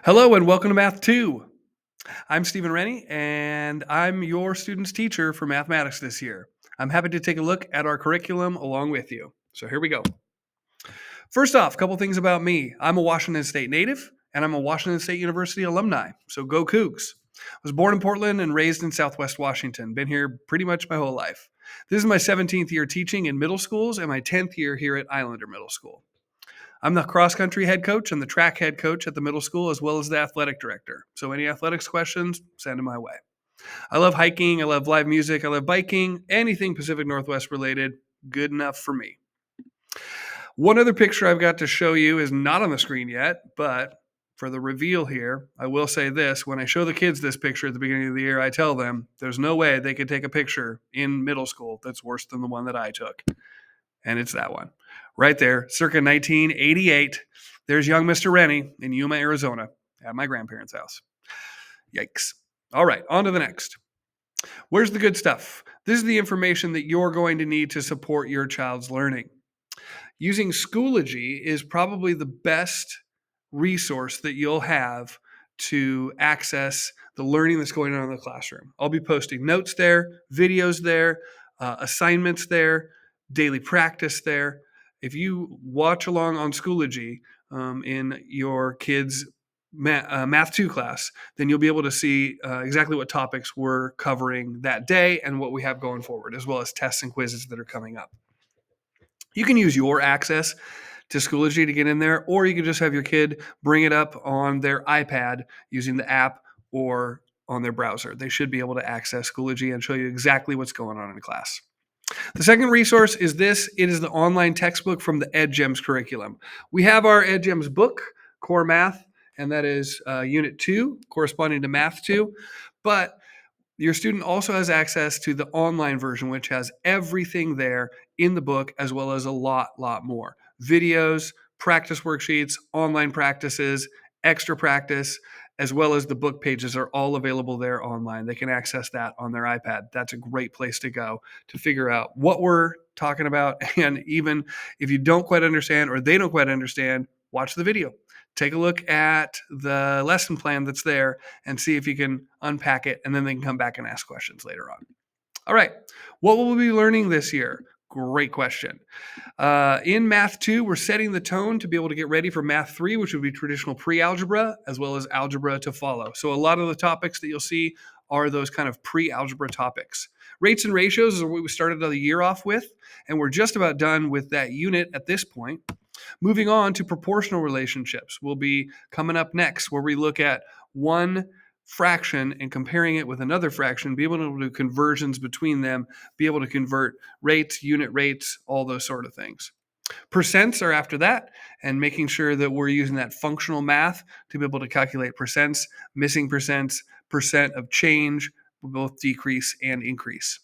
Hello and welcome to Math 2. I'm Stephen Rennie and I'm your student's teacher for mathematics this year. I'm happy to take a look at our curriculum along with you. So here we go. First off, a couple things about me. I'm a Washington State native and I'm a Washington State University alumni. So go Cougs. I was born in Portland and raised in Southwest Washington. Been here pretty much my whole life. This is my 17th year teaching in middle schools and my 10th year here at Islander Middle School. I'm the cross country head coach and the track head coach at the middle school, as well as the athletic director. So any athletics questions, send them my way. I love hiking. I love live music. I love biking. Anything Pacific Northwest related, good enough for me. One other picture I've got to show you is not on the screen yet, but for the reveal here, I will say this. When I show the kids this picture at the beginning of the year, I tell them there's no way they could take a picture in middle school that's worse than the one that I took. And it's that one. Right there, circa 1988. There's young Mr. Rennie in Yuma, Arizona, at my grandparents' house. Yikes. All right, on to the next. Where's the good stuff? This is the information that you're going to need to support your child's learning. Using Schoology is probably the best resource that you'll have to access the learning that's going on in the classroom. I'll be posting notes there, videos there, assignments there, daily practice there. If you watch along on Schoology in your kids' Math 2 class, then you'll be able to see exactly what topics we're covering that day and what we have going forward, as well as tests and quizzes that are coming up. You can use your access to Schoology to get in there, or you can just have your kid bring it up on their iPad using the app or on their browser. They should be able to access Schoology and show you exactly what's going on in class. The second resource is this. It is the online textbook from the EdGEMS curriculum. We have our EdGEMS book, Core Math, and that is Unit 2, corresponding to Math 2. But your student also has access to the online version, which has everything there in the book, as well as a lot more. Videos, practice worksheets, online practices, extra practice, as well as the book pages are all available there online. They can access that on their iPad. That's a great place to go to figure out what we're talking about. And even if you don't quite understand or they don't quite understand, watch the video. Take a look at the lesson plan that's there and see if you can unpack it, and then they can come back and ask questions later on. All right, what will we be learning this year? Great question. In Math 2, we're setting the tone to be able to get ready for Math 3, which would be traditional pre-algebra, as well as algebra to follow. So a lot of the topics that you'll see are those kind of pre-algebra topics. Rates and ratios is what we started the year off with, and we're just about done with that unit at this point. Moving on to proportional relationships will be coming up next, where we look at one fraction and comparing it with another fraction, be able to do conversions between them, be able to convert rates, unit rates, all those sort of things. Percents are after that, and making sure that we're using that functional math to be able to calculate percents, missing percents, percent of change will both decrease and increase.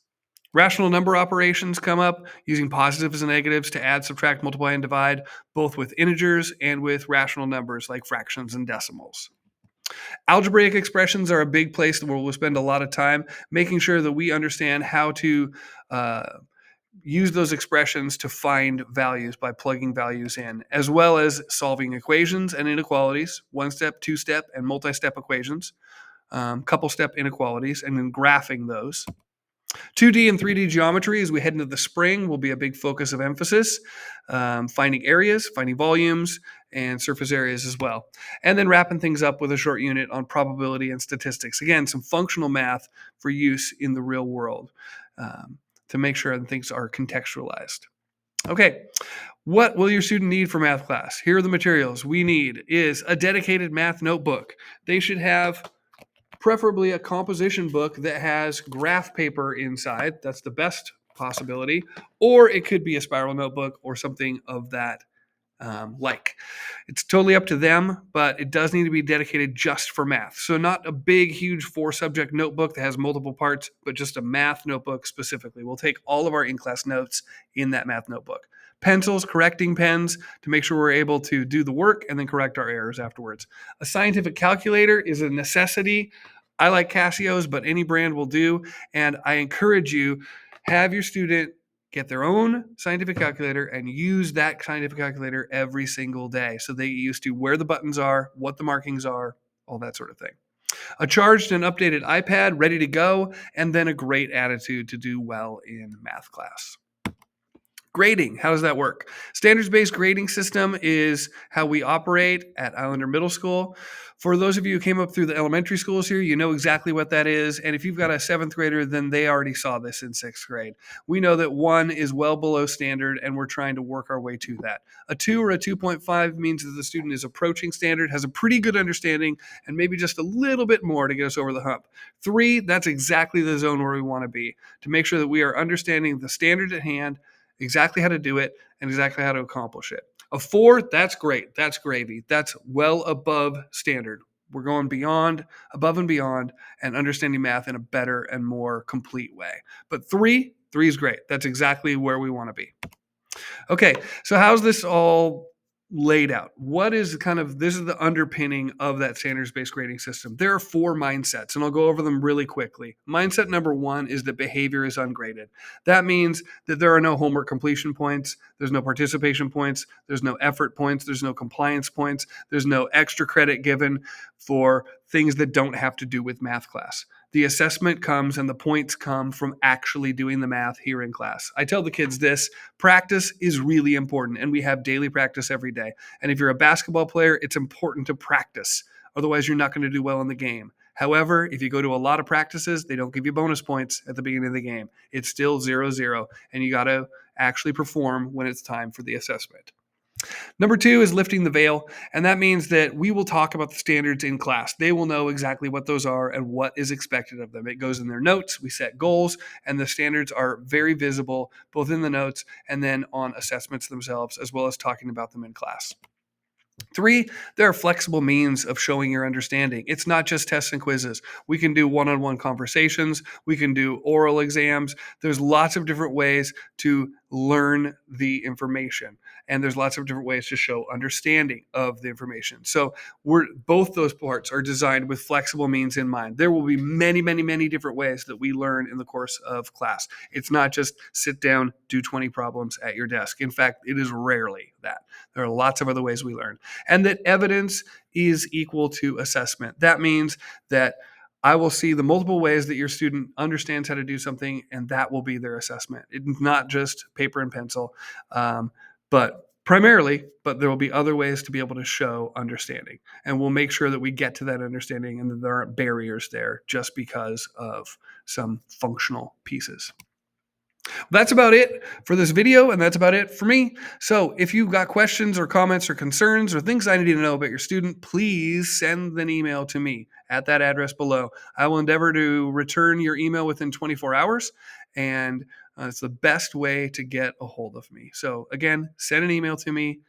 Rational number operations come up using positives and negatives to add, subtract, multiply, and divide, both with integers and with rational numbers like fractions and decimals. Algebraic expressions are a big place where we'll spend a lot of time making sure that we understand how to use those expressions to find values by plugging values in, as well as solving equations and inequalities, one-step, two-step, and multi-step equations, couple-step inequalities, and then graphing those. 2D and 3D geometry as we head into the spring will be a big focus of emphasis, finding areas, finding volumes, and surface areas as well. And then wrapping things up with a short unit on probability and statistics. Again, some functional math for use in the real world to make sure that things are contextualized. Okay, what will your student need for math class? Here are the materials we need is a dedicated math notebook. They should have preferably a composition book that has graph paper inside. That's the best possibility. Or it could be a spiral notebook or something of that like. It's totally up to them, but it does need to be dedicated just for math. So not a big, huge 4-subject notebook that has multiple parts, but just a math notebook specifically. We'll take all of our in-class notes in that math notebook. Pencils, correcting pens to make sure we're able to do the work and then correct our errors afterwards. A scientific calculator is a necessity. I like Casio's, but any brand will do. And I encourage you, have your student get their own scientific calculator and use that scientific calculator every single day. So they get used to where the buttons are, what the markings are, all that sort of thing. A charged and updated iPad ready to go, and then a great attitude to do well in math class. Grading, how does that work? Standards-based grading system is how we operate at Islander Middle School. For those of you who came up through the elementary schools here, you know exactly what that is. And if you've got a seventh grader, then they already saw this in sixth grade. We know that 1 is well below standard, and we're trying to work our way to that. A 2 or a 2.5 means that the student is approaching standard, has a pretty good understanding, and maybe just a little bit more to get us over the hump. 3, that's exactly the zone where we want to be, to make sure that we are understanding the standard at hand, exactly how to do it, and exactly how to accomplish it. A 4, that's great. That's gravy. That's well above standard. We're going beyond, above and beyond, and understanding math in a better and more complete way. But 3 is great. That's exactly where we want to be. Okay, so how's this all laid out? What is this is the underpinning of that standards-based grading system. There are 4 mindsets, and I'll go over them really quickly. Mindset number 1 is that behavior is ungraded. That means that there are no homework completion points, there's no participation points, there's no effort points, there's no compliance points, there's no extra credit given for things that don't have to do with math class. The assessment comes and the points come from actually doing the math here in class. I tell the kids this: practice is really important, and we have daily practice every day. And if you're a basketball player, it's important to practice. Otherwise, you're not going to do well in the game. However, if you go to a lot of practices, they don't give you bonus points at the beginning of the game. It's still 0-0, and you got to actually perform when it's time for the assessment. Number 2 is lifting the veil, and that means that we will talk about the standards in class. They will know exactly what those are and what is expected of them. It goes in their notes, we set goals, and the standards are very visible both in the notes and then on assessments themselves, as well as talking about them in class. 3, there are flexible means of showing your understanding. It's not just tests and quizzes. We can do one-on-one conversations. We can do oral exams. There's lots of different ways to learn the information. And there's lots of different ways to show understanding of the information. So both those parts are designed with flexible means in mind. There will be many, many, many different ways that we learn in the course of class. It's not just sit down, do 20 problems at your desk. In fact, it is rarely that. There are lots of other ways we learn. And that evidence is equal to assessment. That means that I will see the multiple ways that your student understands how to do something, and that will be their assessment. It's not just paper and pencil, but there will be other ways to be able to show understanding. And we'll make sure that we get to that understanding and that there aren't barriers there just because of some functional pieces. That's about it for this video, and that's about it for me. So if you've got questions or comments or concerns or things I need to know about your student, please send an email to me at that address below. I will endeavor to return your email within 24 hours, and it's the best way to get a hold of me. So again, send an email to me,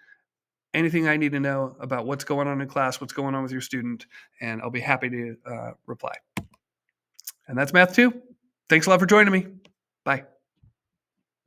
anything I need to know about what's going on in class, what's going on with your student, and I'll be happy to reply. And that's Math 2. Thanks a lot for joining me. Bye.